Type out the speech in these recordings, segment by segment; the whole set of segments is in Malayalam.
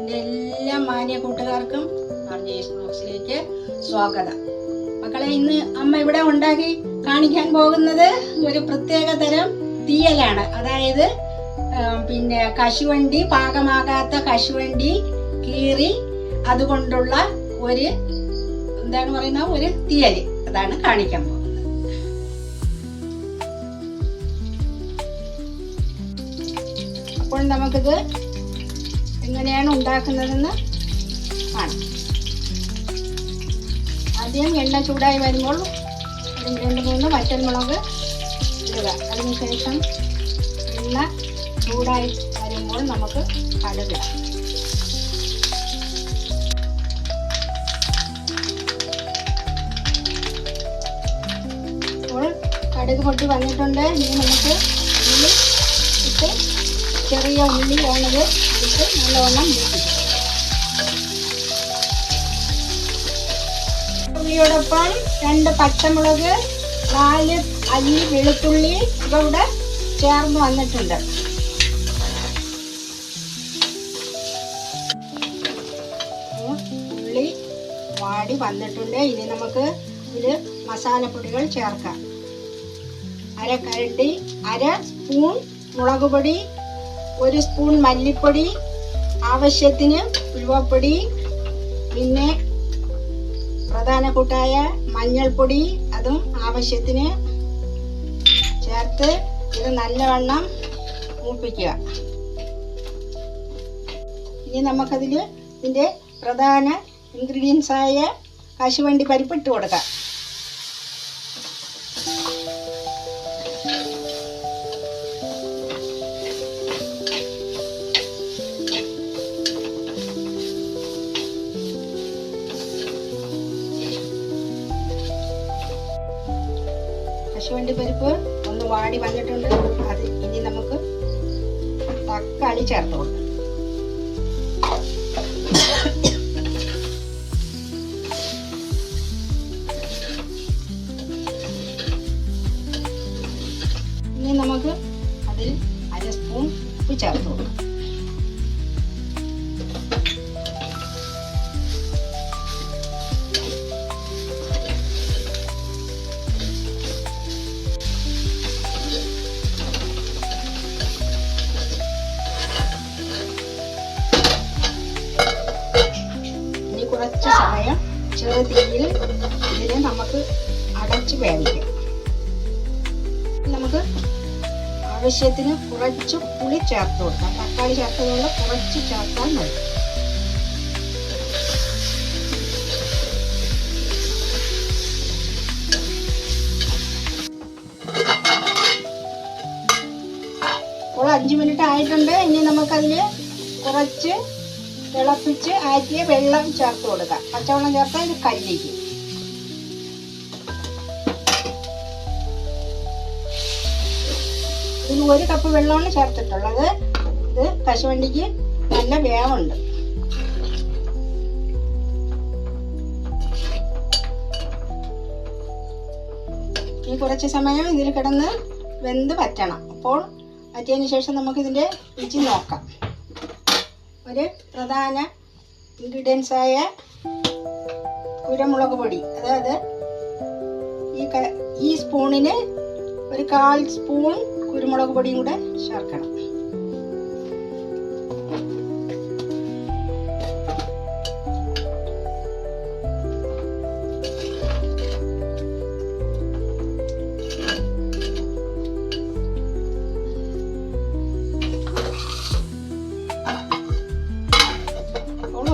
എൻ്റെ എല്ലാ മാന്യ കൂട്ടുകാർക്കും ബോക്സിലേക്ക് സ്വാഗതം. മക്കളെ, ഇന്ന് അമ്മ ഇവിടെ ഉണ്ടാക്കി കാണിക്കാൻ പോകുന്നത് ഒരു പ്രത്യേക തരം തീയലാണ്. അതായത് കശുവണ്ടി, പാകമാകാത്ത കശുവണ്ടി കീറി അതുകൊണ്ടുള്ള ഒരു ഒരു തീയല്, അതാണ് കാണിക്കാൻ പോകുന്നത്. അപ്പോൾ നമുക്കിത് എങ്ങനെയാണ് ഉണ്ടാക്കുന്നതെന്ന് കാണാം. ആദ്യം എണ്ണ ചൂടായി വരുമ്പോൾ 2-3 വറ്റൽമുളക് ഇടുക. അതിനുശേഷം എണ്ണ ചൂടായി വരുമ്പോൾ നമുക്ക് കടുക്. അപ്പോൾ കടുക് പൊട്ടി വന്നിട്ടുണ്ട്. ഇനി നമുക്ക് ഉള്ളി ഇട്ട്, ചെറിയ ഉള്ളി ആണത്, ഇട്ട് നല്ലവണ്ണം മൂപ്പിക്കും. ഉള്ളിയോടൊപ്പം 2 പച്ചമുളക്, 4 അല്ലി വെളുത്തുള്ളി ഇവ ഇവിടെ ചേർന്ന് വന്നിട്ടുണ്ട്. ഉള്ളി വാടി വന്നിട്ടുണ്ട്. ഇനി നമുക്ക് ഇതിൽ മസാലപ്പൊടികൾ ചേർക്കാം. 1 സ്പൂൺ മുളക് പൊടി, 1 സ്പൂൺ മല്ലിപ്പൊടി, ആവശ്യത്തിന് ഉലുവപ്പൊടി, പിന്നെ പ്രധാന കൂട്ടായ മഞ്ഞൾപ്പൊടി അതും ആവശ്യത്തിന് ചേർത്ത് ഇത് നല്ലവണ്ണം മൂപ്പിക്കുക. ഇനി നമുക്കതിൽ ഇതിൻ്റെ പ്രധാന ഇൻഗ്രീഡിയൻസ് ആയ കശുവണ്ടി പരിപ്പ് ഇട്ട് കൊടുക്കാം. കശുവണ്ടി പരിപ്പ് ഒന്ന് വാടി വന്നിട്ടുണ്ട്. അത് ഇനി നമുക്ക് തക്കാളി ചേർത്ത് കൊടുക്കാം. ഇനി നമുക്ക് അതിൽ 1 സ്പൂൺ ഉപ്പ് ചേർത്ത് കൊടുക്കാം. കുറച്ച് സമയം ചെറു തീയിൽ ഇതിനെ നമുക്ക് അടച്ച് വേവിക്കാം. നമുക്ക് ആവശ്യത്തിന് കുറച്ച് പുളി ചേർത്ത് കൊടുക്കാം. തക്കാളി ചേർത്തതുകൊണ്ട് കുറച്ച് ചേർത്താൽ മതി. ഇപ്പോൾ 5 മിനിറ്റ് ആയിട്ടുണ്ട്. ഇനി നമുക്കതിൽ കുറച്ച് തിളപ്പിച്ച് ആറ്റിയ വെള്ളം ചേർത്ത് കൊടുക്കാം. പച്ചവെള്ളം ചേർത്താൽ ഇത് കരിക്കും. ഇതിന് 1 കപ്പ് വെള്ളമാണ് ചേർത്തിട്ടുള്ളത്. ഇത് കശുവണ്ടിക്ക് നല്ല വേവുണ്ട്. ഈ കുറച്ച് സമയം ഇതിൽ കിടന്ന് വെന്ത് വറ്റണം. അപ്പോൾ വറ്റിയതിന് ശേഷം നമുക്കിതിൻ്റെ രുചി നോക്കാം. ഒരു പ്രധാന ഇൻഗ്രീഡിയൻസ് ആയ കുരുമുളക് പൊടി, അതായത് ഈ സ്പൂണിന് 1/4 സ്പൂൺ കുരുമുളക് പൊടിയും കൂടെ ചേർക്കണം.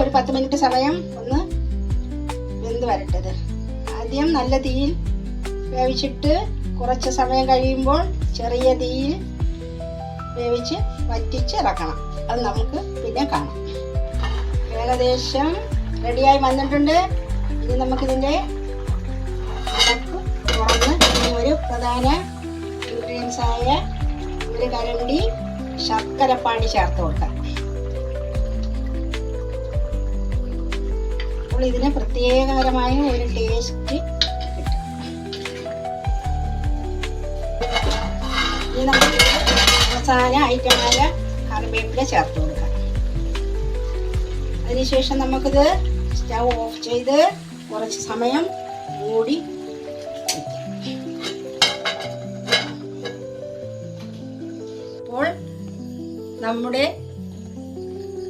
ഒരു 10 മിനിറ്റ് സമയം ഒന്ന് വെന്ത് വരട്ടത്. ആദ്യം നല്ല തീയിൽ വേവിച്ചിട്ട് കുറച്ച് സമയം കഴിയുമ്പോൾ ചെറിയ തീയിൽ വേവിച്ച് വറ്റിച്ച് ഇറക്കണം. അത് നമുക്ക് പിന്നെ കാണാം. ഏകദേശം റെഡിയായി വന്നിട്ടുണ്ട്. ഇനി നമുക്കിതിൻ്റെ അടപ്പ് തുറന്ന് ഒരു പ്രധാന ഇൻഗ്രീഡിയൻസ് ആയ 1 കരണ്ടി ശർക്കരപ്പാനി ചേർത്ത് കൊടുക്കാം. അപ്പോൾ ഇതിന് പ്രത്യേകതരമായ ഒരു ടേസ്റ്റ് കിട്ടും. ഇനി നമുക്ക് മസാല ഐറ്റമായ കറിവേപ്പില ചേർത്ത് കൊടുക്കാം. അതിനുശേഷം നമുക്കിത് സ്റ്റൗ ഓഫ് ചെയ്ത് കുറച്ച് സമയം മൂടി വയ്ക്കാം. അപ്പോൾ നമ്മുടെ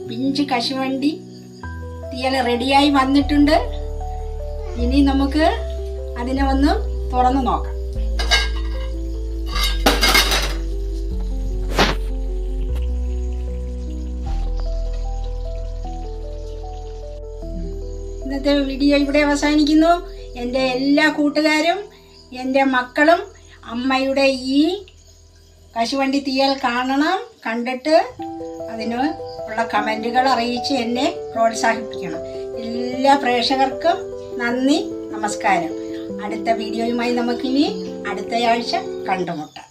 പിഞ്ച് കശുവണ്ടി തീയൽ റെഡിയായി വന്നിട്ടുണ്ട്. ഇനി നമുക്ക് അതിനെ ഒന്ന് തുറന്ന് നോക്കാം. ഇന്നത്തെ വീഡിയോ ഇവിടെ അവസാനിക്കുന്നു. എൻ്റെ എല്ലാ കൂട്ടുകാരും എൻ്റെ മക്കളും അമ്മയുടെ ഈ കശുവണ്ടി തീയൽ കാണണം. കണ്ടിട്ട് അതിന് ഉള്ള കമൻറ്റുകൾ അറിയിച്ച് എന്നെ പ്രോത്സാഹിപ്പിക്കണം. എല്ലാ പ്രേക്ഷകർക്കും നന്ദി, നമസ്കാരം. അടുത്ത വീഡിയോയുമായി നമുക്കിനി അടുത്തയാഴ്ച കണ്ടുമുട്ടാം.